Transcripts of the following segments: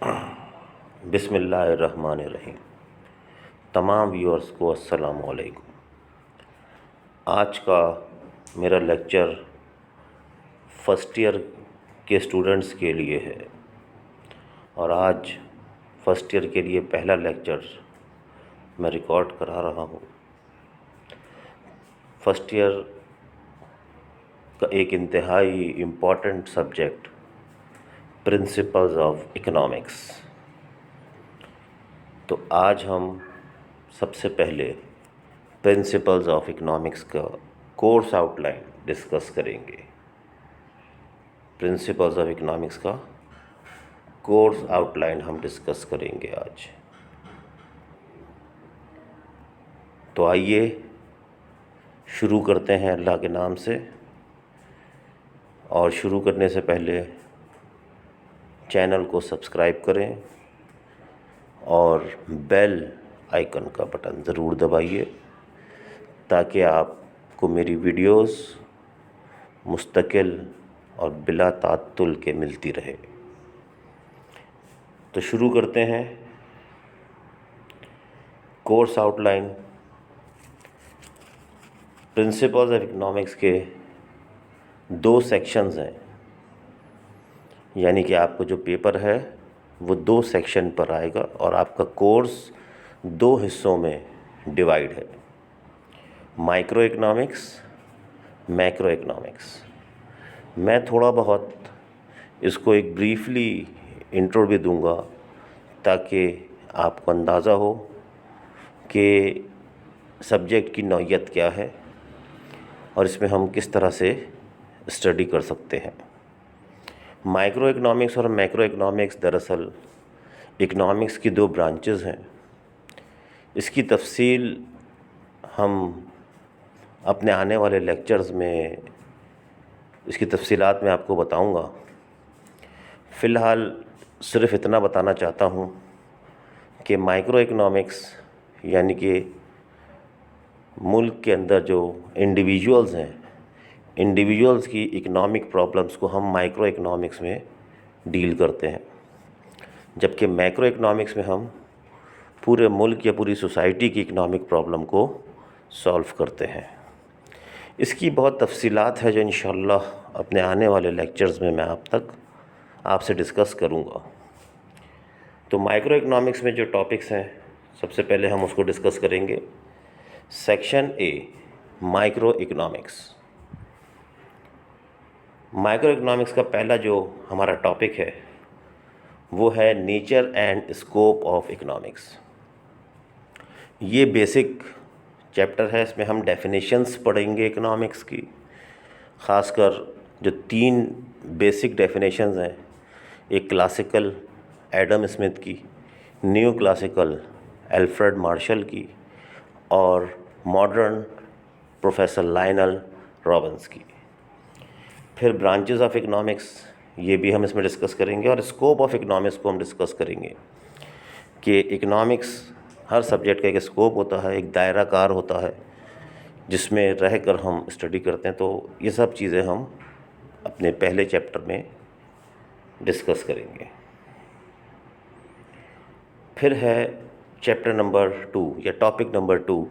बिस्मिल्लाहिर्रहमानिर्रहीम। तमाम व्यूअर्स को अस्सलाम वालेकुम। आज का मेरा लेक्चर फ़र्स्ट ईयर के स्टूडेंट्स के लिए है और आज फ़र्स्ट ईयर के लिए पहला लेक्चर मैं रिकॉर्ड करा रहा हूँ। फ़र्स्ट ईयर का एक इंतहाई important subject principles of economics. तो आज हम सबसे पहले प्रिंसिपल्स ऑफ इकोनॉमिक्स का कोर्स आउटलाइन डिस्कस करेंगे। प्रिंसिपल्स ऑफ इकोनॉमिक्स का कोर्स आउटलाइन हम डिस्कस करेंगे आज। तो आइए शुरू करते हैं अल्लाह के नाम से। और शुरू करने से पहले चैनल को सब्सक्राइब करें और बेल आइकन का बटन ज़रूर दबाइए ताकि आपको मेरी वीडियोस मुस्तकिल और बिला तात्तुल के मिलती रहे। तो शुरू करते हैं। Course outline principles of economics के 2 सेक्शंस हैं, यानी कि आपको जो पेपर है वो 2 सेक्शन पर आएगा और आपका कोर्स 2 हिस्सों में डिवाइड है, माइक्रो इकोनॉमिक्स, मैक्रो इकोनॉमिक्स। मैं थोड़ा बहुत इसको एक ब्रीफली इंट्रो भी दूंगा ताकि आपको अंदाज़ा हो कि सब्जेक्ट की नौइयत क्या है और इसमें हम किस तरह से स्टडी कर सकते हैं। माइक्रो इकोनॉमिक्स और मैक्रो इकोनॉमिक्स दरअसल इकोनॉमिक्स की 2 ब्रांचेस हैं। इसकी तफसील हम अपने आने वाले लेक्चर्स में इसकी तफसीलात में आपको बताऊंगा। फ़िलहाल सिर्फ इतना बताना चाहता हूं कि माइक्रो इकोनॉमिक्स यानी कि मुल्क के अंदर जो इंडिविजुअल्स हैं, इंडिविजुअल्स की इकोनॉमिक प्रॉब्लम्स को हम माइक्रो इकोनॉमिक्स में डील करते हैं, जबकि मैक्रो इकोनॉमिक्स में हम पूरे मुल्क या पूरी सोसाइटी की इकोनॉमिक प्रॉब्लम को सॉल्व करते हैं। इसकी बहुत तफसीलात है जो इंशाअल्लाह अपने आने वाले लेक्चर्स में मैं आपसे डिस्कस करूँगा। तो माइक्रो इकोनॉमिक्स में जो टॉपिक्स हैं सबसे पहले हम उसको डिस्कस करेंगे। Section A, micro economics. Micro economics का पहला जो हमारा टॉपिक है वो है nature and scope of economics. ये बेसिक चैप्टर है। इसमें हम डेफिनेशंस पढ़ेंगे इकोनॉमिक्स की, ख़ासकर जो 3 बेसिक डेफिनेशंस हैं, एक क्लासिकल एडम स्मिथ की, न्यू क्लासिकल अल्फ्रेड मार्शल की और मॉडर्न प्रोफेसर लायनल रॉबिन्स की। फिर ब्रांचेस ऑफ इकोनॉमिक्स, ये भी हम इसमें डिस्कस करेंगे और स्कोप ऑफ इकोनॉमिक्स को हम डिस्कस करेंगे कि इकोनॉमिक्स हर सब्जेक्ट का एक स्कोप होता है, एक दायराकार होता है जिसमें रहकर हम स्टडी करते हैं। तो ये सब चीज़ें हम अपने पहले चैप्टर में डिस्कस करेंगे। फिर है चैप्टर नंबर 2 या topic number 2,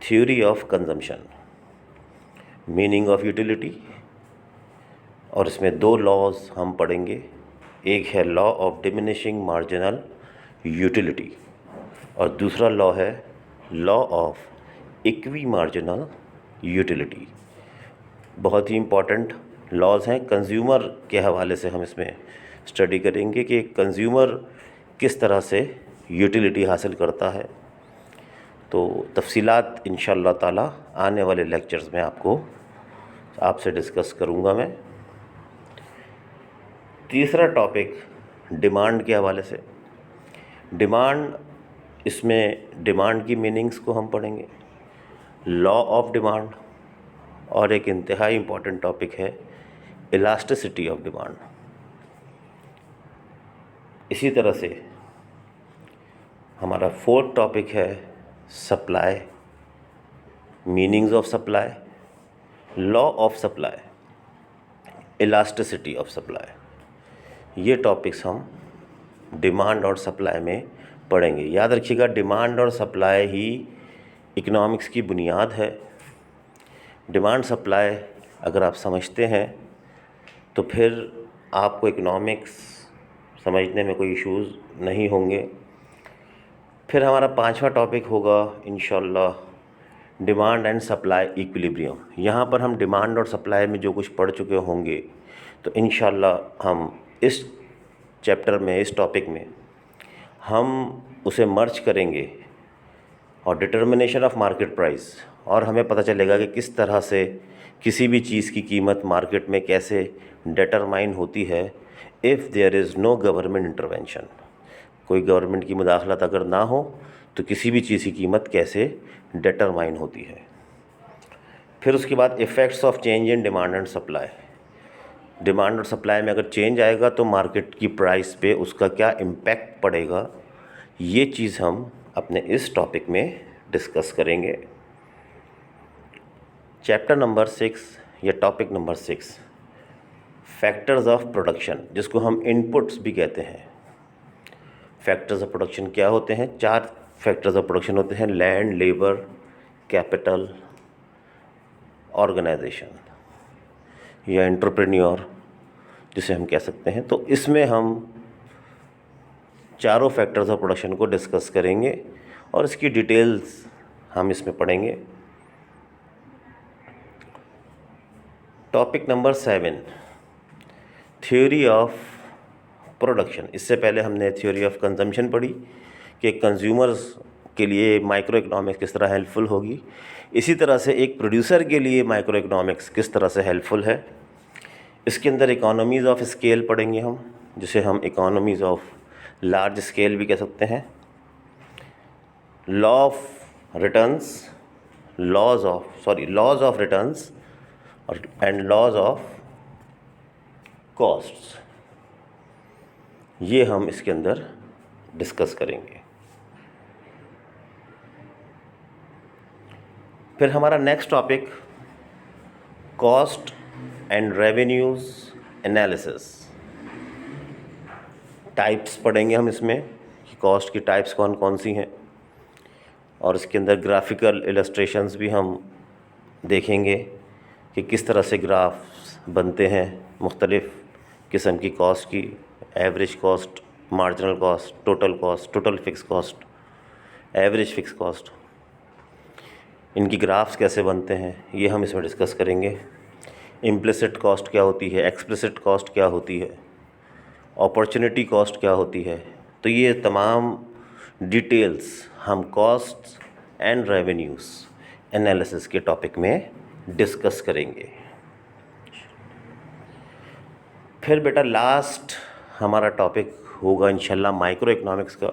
theory of consumption, meaning of utility. और इसमें 2 लॉज हम पढ़ेंगे। एक है law of diminishing marginal utility और दूसरा लॉ है law of equi marginal utility. बहुत ही इम्पॉर्टेंट लॉज हैं। कंज्यूमर के हवाले से हम इसमें स्टडी करेंगे कि कंज्यूमर किस तरह से यूटिलिटी हासिल करता है। तो तफसीलात इंशाअल्लाह ताला आने वाले लेक्चर्स में आपसे डिस्कस करूँगा मैं। तीसरा टॉपिक डिमांड के हवाले से। डिमांड, इसमें डिमांड की मीनिंग्स को हम पढ़ेंगे, लॉ ऑफ डिमांड, और एक इंतहाई इम्पॉर्टेंट टॉपिक है इलास्टिसिटी ऑफ डिमांड। इसी तरह से हमारा 4th टॉपिक है supply, meanings of supply, law of supply, elasticity of supply. ये टॉपिक्स हम डिमांड और सप्लाई में पढ़ेंगे। याद रखिएगा, डिमांड और सप्लाई ही इकोनॉमिक्स की बुनियाद है। डिमांड सप्लाई अगर आप समझते हैं तो फिर आपको इकोनॉमिक्स समझने में कोई इश्यूज़ नहीं होंगे। फिर हमारा 5वां टॉपिक होगा इंशाल्लाह डिमांड एंड सप्लाई इक्विलिब्रियम। यहाँ पर हम डिमांड और सप्लाई में जो कुछ पढ़ चुके होंगे तो इंशाल्लाह हम इस चैप्टर में, इस टॉपिक में हम उसे मर्ज करेंगे और डिटर्मिनेशन ऑफ मार्केट प्राइस, और हमें पता चलेगा कि किस तरह से किसी भी चीज़ की कीमत मार्केट में कैसे डिटरमाइन होती है if there is no government intervention. कोई गवर्नमेंट की मुदाखलत अगर ना हो तो किसी भी चीज़ की कीमत कैसे डिटरमाइन होती है। फिर उसके बाद effects of change in demand and supply. Demand और सप्लाई में अगर चेंज आएगा तो मार्केट की प्राइस पे उसका क्या इम्पैक्ट पड़ेगा, ये चीज़ हम अपने इस टॉपिक में डिस्कस करेंगे। चैप्टर नंबर 6 या topic number 6, factors of production, जिसको हम इनपुट्स भी कहते हैं। फैक्टर्स ऑफ प्रोडक्शन क्या होते हैं? 4 फैक्टर्स ऑफ प्रोडक्शन होते हैं: लैंड, लेबर, कैपिटल, ऑर्गेनाइजेशन या एंटरप्रेन्योर जिसे हम कह सकते हैं। तो इसमें हम चारों फैक्टर्स ऑफ प्रोडक्शन को डिस्कस करेंगे और इसकी डिटेल्स हम इसमें पढ़ेंगे। Topic number 7, theory of production. इससे पहले हमने थ्योरी ऑफ कंजम्पशन पढ़ी कि कंज्यूमर्स के लिए माइक्रो इकोनॉमिक्स किस तरह हेल्पफुल होगी। इसी तरह से एक प्रोड्यूसर के लिए माइक्रो इकोनॉमिक्स किस तरह से हेल्पफुल है। इसके अंदर इकोनॉमीज़ ऑफ स्केल पढ़ेंगे हम, जिसे हम इकोनॉमीज़ ऑफ लार्ज स्केल भी कह सकते हैं। Laws of returns and laws of costs, ये हम इसके अंदर डिस्कस करेंगे। फिर हमारा next topic cost and revenues analysis. Types पढ़ेंगे हम इसमें कि कॉस्ट की टाइप्स कौन कौन सी हैं, और इसके अंदर ग्राफिकल इलस्ट्रेशंस भी हम देखेंगे कि किस तरह से ग्राफ्स बनते हैं मुख्तलिफ़ किस्म की कॉस्ट की, average cost, marginal cost, total fix cost, average fix cost, इनकी ग्राफ्स कैसे बनते हैं ये हम इसमें डिस्कस करेंगे। इम्प्लिसिट कॉस्ट क्या होती है, एक्सप्लिसिट कॉस्ट क्या होती है, अपॉर्चुनिटी कॉस्ट क्या होती है। तो ये तमाम डिटेल्स हम कॉस्ट एंड रेवेन्यूज़ एनालिसिस के टॉपिक में डिस्कस करेंगे। फिर बेटा लास्ट हमारा टॉपिक होगा इंशाल्लाह माइक्रो इकोनॉमिक्स का,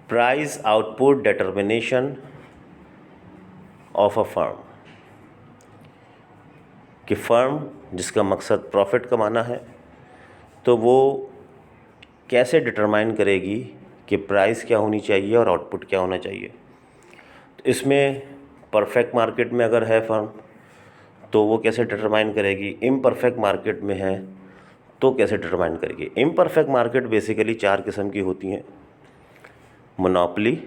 price output determination of a firm. कि फर्म जिसका मकसद प्रॉफिट कमाना है तो वो कैसे डिटरमाइन करेगी कि प्राइस क्या होनी चाहिए और आउटपुट क्या होना चाहिए। तो इसमें परफेक्ट मार्केट में अगर है फर्म तो वो कैसे डिटरमाइन करेगी, इम्परफेक्ट मार्केट में है तो कैसे डिटरमाइन करेगी। इम्परफेक्ट मार्केट बेसिकली 4 किस्म की होती हैं: monopoly,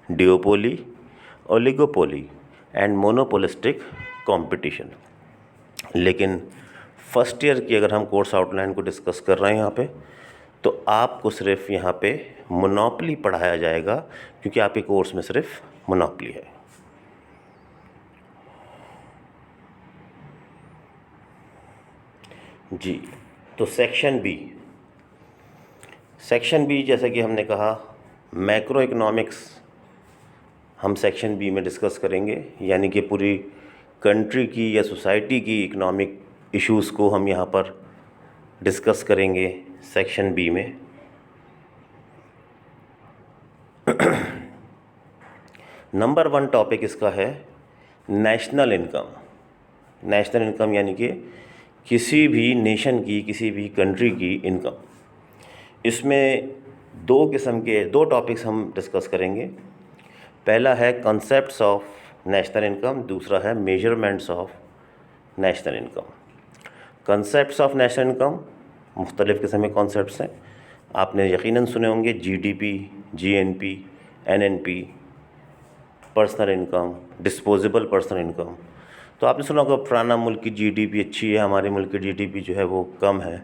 डिओपोली, oligopoly and monopolistic competition. लेकिन फर्स्ट ईयर की अगर हम कोर्स आउटलाइन को डिस्कस कर रहे हैं यहाँ पे, तो आपको सिर्फ यहाँ पे मोनोपोली पढ़ाया जाएगा क्योंकि आपके कोर्स में सिर्फ मोनोपोली है। जी, तो सेक्शन बी जैसा कि हमने कहा मैक्रो इकोनॉमिक्स हम सेक्शन बी में डिस्कस करेंगे, यानी कि पूरी कंट्री की या सोसाइटी की इकोनॉमिक इश्यूज़ को हम यहाँ पर डिस्कस करेंगे सेक्शन बी में। नंबर 1 टॉपिक इसका है नेशनल इनकम। नेशनल इनकम यानी कि किसी भी नेशन की, किसी भी कंट्री की इनकम। इसमें 2 टॉपिक्स हम डिस्कस करेंगे। पहला है कॉन्सेप्ट्स ऑफ नेशनल इनकम, दूसरा है measurements of national income. Concepts of national income मुख्तलिफ़ किस्म के कॉन्सेप्ट्स हैं। आपने यकीनन सुने होंगे GDP, GNP, NNP, personal income, disposable personal income. तो आपने सुना होगा फलाना मुल्क की जीडीपी अच्छी है, हमारे मुल्क की जीडीपी जो है वो कम है।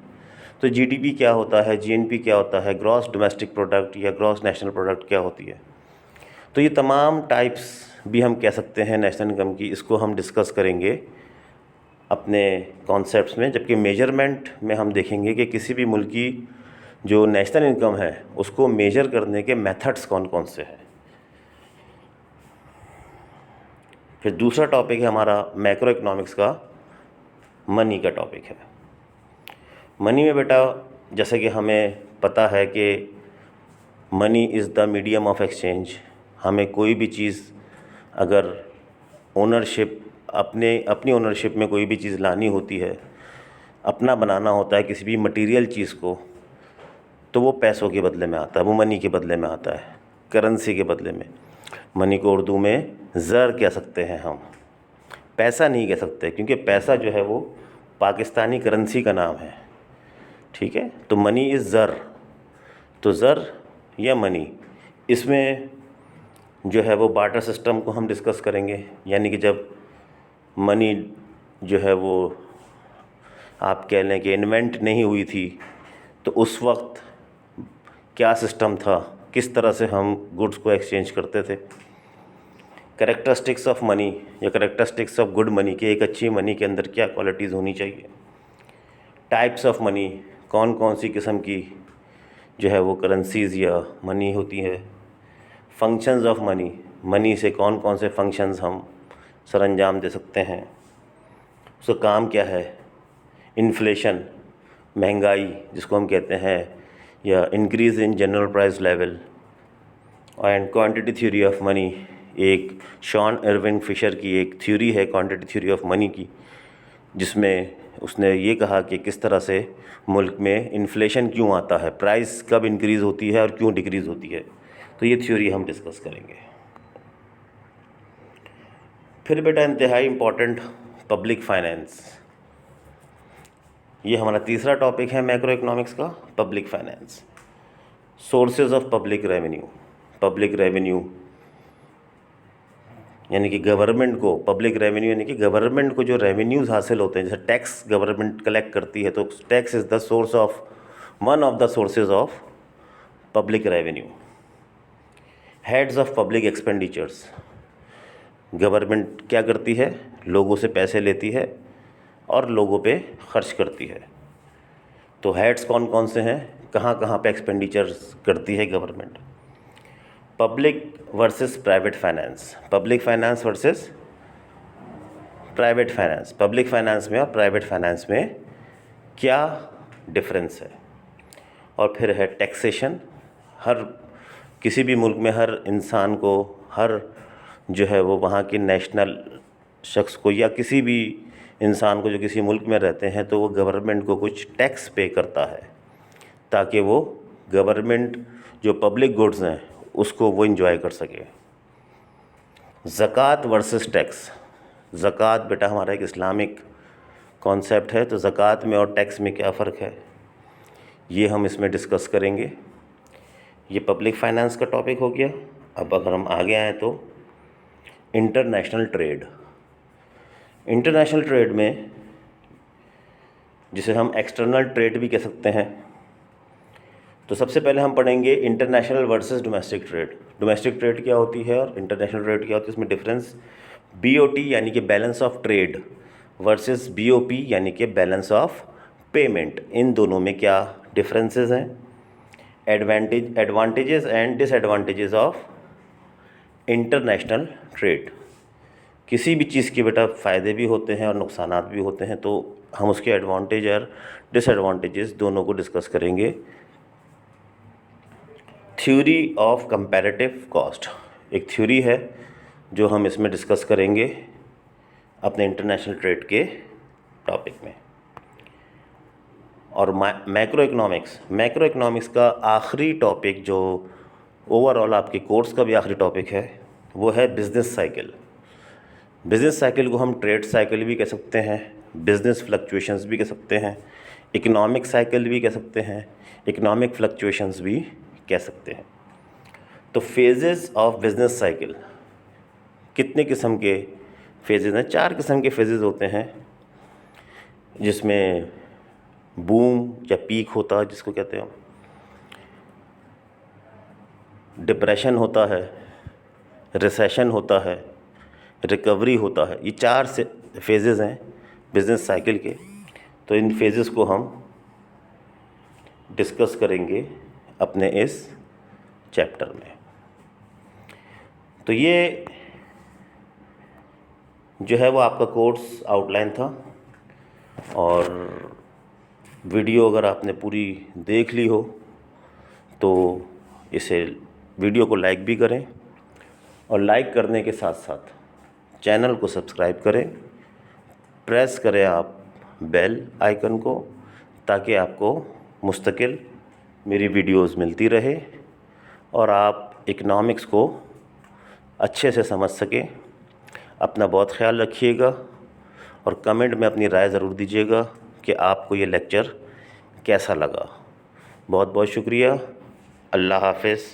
तो जीडीपी क्या होता है, जीएनपी क्या होता है, ग्रॉस डोमेस्टिक प्रोडक्ट या ग्रॉस नेशनल प्रोडक्ट क्या होती है। तो ये तमाम टाइप्स भी हम कह सकते हैं नेशनल इनकम की, इसको हम डिस्कस करेंगे अपने कॉन्सेप्ट्स में। जबकि मेजरमेंट में हम देखेंगे कि किसी भी मुल्क की जो नेशनल इनकम है उसको मेजर करने के मेथड्स कौन कौन से हैं। फिर दूसरा टॉपिक है हमारा मैक्रो इकोनॉमिक्स का, मनी का टॉपिक है। मनी में बेटा जैसे कि हमें पता है कि money is the medium of exchange. हमें कोई भी चीज़ अगर ओनरशिप अपनी ओनरशिप में कोई भी चीज़ लानी होती है, अपना बनाना होता है किसी भी मटेरियल चीज़ को, तो वो पैसों के बदले में आता है, वो मनी के बदले में आता है, करेंसी के बदले में। मनी को उर्दू में ज़र कह सकते हैं हम, पैसा नहीं कह सकते, क्योंकि पैसा जो है वो पाकिस्तानी करेंसी का नाम है। ठीक है, तो मनी इज़ ज़र। तो ज़र या मनी, इसमें जो है वो बार्टर सिस्टम को हम डिस्कस करेंगे। यानी कि जब मनी जो है वो आप कह लें कि इन्वेंट नहीं हुई थी, तो उस वक्त क्या सिस्टम था, किस तरह से हम गुड्स को एक्सचेंज करते थे। कैरेक्टरिस्टिक्स ऑफ मनी या कैरेक्टरिस्टिक्स ऑफ गुड मनी, कि एक अच्छी मनी के अंदर क्या क्वालिटीज़ होनी चाहिए। टाइप्स ऑफ मनी, कौन कौन सी किस्म की जो है वो करेंसीज़ या मनी होती है। फंक्शंस ऑफ मनी, मनी से कौन कौन से फंक्शंस हम सर अंजाम दे सकते हैं, उसका काम क्या है। इन्फ्लेशन, महंगाई जिसको हम कहते हैं, या increase in general price level. And quantity theory of money, एक शॉन इरविन फिशर की एक थ्योरी है क्वांटिटी थ्योरी ऑफ मनी की, जिसमें उसने ये कहा कि किस तरह से मुल्क में इन्फ्लेशन क्यों आता है, प्राइस कब इंक्रीज़ होती है और क्यों डिक्रीज़ होती है। तो ये थ्योरी हम डिस्कस करेंगे। फिर बेटा इंतहाई इम्पॉर्टेंट, पब्लिक फाइनेंस। ये हमारा तीसरा टॉपिक है मैक्रो इकोनॉमिक्स का, public finance. Sources of public revenue. Public revenue यानी कि गवर्नमेंट को, पब्लिक रेवेन्यू यानी कि गवर्नमेंट को जो रेवेन्यूज़ हासिल होते हैं, जैसे टैक्स गवर्नमेंट कलेक्ट करती है, तो tax is the source of, one of the sources of public revenue. Heads of public expenditures, government क्या करती है, लोगों से पैसे लेती है और लोगों पे ख़र्च करती है। तो हेड्स कौन कौन से हैं, कहाँ कहाँ पे एक्सपेंडिचर्स करती है government. Public versus private finance, public finance versus private finance. Public finance में और प्राइवेट फाइनेंस में क्या डिफरेंस है। और फिर है टैक्सेशन। हर किसी भी मुल्क में हर इंसान को, हर जो है वो वहाँ के नेशनल शख्स को या किसी भी इंसान को जो किसी मुल्क में रहते हैं, तो वो गवर्नमेंट को कुछ टैक्स पे करता है ताकि वो गवर्नमेंट जो पब्लिक गुड्स हैं उसको वो इंजॉय कर सके। ज़कात वर्सेस टैक्स। ज़कात बेटा हमारा एक इस्लामिक कॉन्सेप्ट है, तो ज़कात में और टैक्स में क्या फ़र्क है, ये हम इसमें डिस्कस करेंगे। ये पब्लिक फाइनेंस का टॉपिक हो गया। अब अगर हम आगे आएँ तो इंटरनेशनल ट्रेड। इंटरनेशनल ट्रेड में, जिसे हम एक्सटर्नल ट्रेड भी कह सकते हैं, तो सबसे पहले हम पढ़ेंगे international versus domestic trade. Domestic trade क्या होती है और इंटरनेशनल ट्रेड क्या होती है, इसमें डिफरेंस। बीओटी यानी कि balance of trade versus BOP यानी कि बैलेंस ऑफ पेमेंट, इन दोनों में क्या डिफरेंसेस हैं। Advantages and disadvantages of international trade. किसी भी चीज़ के बेटा फ़ायदे भी होते हैं और नुकसानात भी होते हैं, तो हम उसके एडवांटेज और डिसएडवांटेजेस दोनों को डिस्कस करेंगे। थ्योरी ऑफ कंपैरेटिव कॉस्ट, एक थ्योरी है जो हम इसमें डिस्कस करेंगे अपने इंटरनेशनल ट्रेड के टॉपिक में। और मैक्रो इकोनॉमिक्स का आखिरी टॉपिक, जो ओवरऑल आपके कोर्स का भी आखिरी टॉपिक है, वो है बिज़नेस साइकिल। बिज़नेस साइकिल को हम ट्रेड साइकिल भी कह सकते हैं, बिज़नेस फ्लक्चुएशंस भी कह सकते हैं, इकोनॉमिक साइकिल भी कह सकते हैं, इकोनॉमिक फ्लक्चुएशंस भी कह सकते हैं। तो फेजेस ऑफ बिजनेस साइकिल, कितने किस्म के फेजेस हैं? 4 किस्म के फेजेस होते हैं, जिसमें बूम या पीक होता है जिसको कहते हैं, डिप्रेशन होता है, रिसेशन होता है, रिकवरी होता है। ये 4 से फेजेस हैं बिजनेस साइकिल के। तो इन फेजेस को हम डिस्कस करेंगे अपने इस चैप्टर में। तो ये जो है वो आपका कोर्स आउटलाइन था, और वीडियो अगर आपने पूरी देख ली हो तो इसे वीडियो को लाइक भी करें, और लाइक करने के साथ साथ चैनल को सब्सक्राइब करें, प्रेस करें आप बेल आइकन को, ताकि आपको मुस्तकिल मेरी वीडियोस मिलती रहे और आप इकोनॉमिक्स को अच्छे से समझ सकें। अपना बहुत ख्याल रखिएगा, और कमेंट में अपनी राय ज़रूर दीजिएगा कि आपको ये लेक्चर कैसा लगा। बहुत बहुत शुक्रिया। अल्लाह हाफ़िज़।